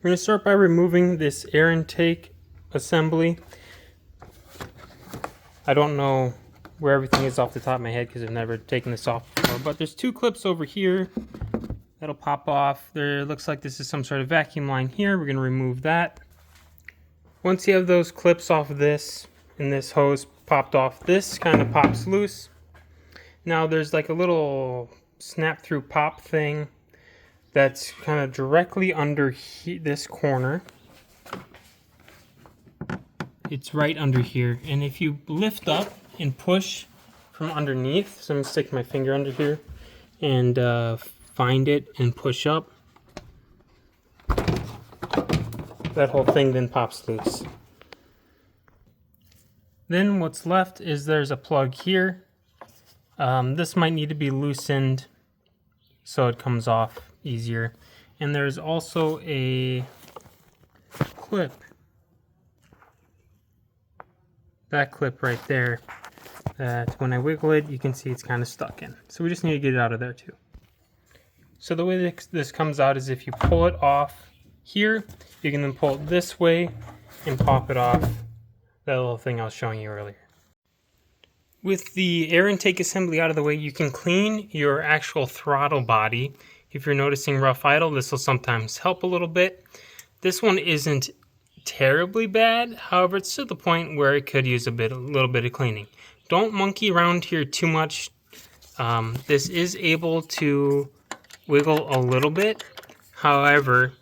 We're going to start by removing this air intake assembly. I don't know where everything is off the top of my head because I've never taken this off before, but there's two clips over here that'll pop off. There looks like this is some sort of vacuum line here. We're going to remove that. Once you have those clips off of this and this hose popped off, this kind of pops loose. Now there's like a little snap through pop thing that's kind of directly under this corner. It's right under here, and if you lift up and push from underneath, so I'm going to stick my finger under here and find it and push up, that whole thing then pops loose. Then what's left is there's a plug here. This might need to be loosened so it comes off easier. And there's also a clip. That clip right there, that when I wiggle it, you can see it's kind of stuck in. So we just need to get it out of there too. So the way this comes out is if you pull it off here, you can then pull it this way and pop it off, that little thing I was showing you earlier. With the air intake assembly out of the way, you can clean your actual throttle body. If you're noticing rough idle, this will sometimes help a little bit. This one isn't terribly bad, however, it's to the point where it could use a little bit of cleaning. Don't monkey around here too much. This is able to wiggle a little bit, however,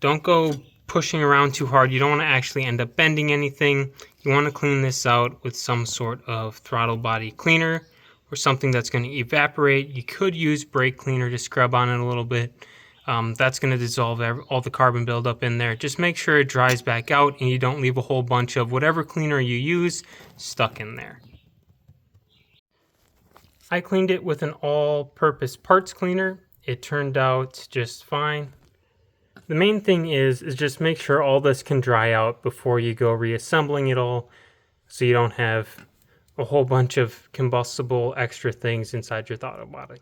don't go pushing around too hard. You don't want to actually end up bending anything. You want to clean this out with some sort of throttle body cleaner or something that's going to evaporate. You could use brake cleaner to scrub on it a little bit. That's going to dissolve all the carbon buildup in there. Just make sure it dries back out and you don't leave a whole bunch of whatever cleaner you use stuck in there. I cleaned it with an all-purpose parts cleaner. It turned out just fine. The main thing is just make sure all this can dry out before you go reassembling it all, so you don't have a whole bunch of combustible extra things inside your throttle body.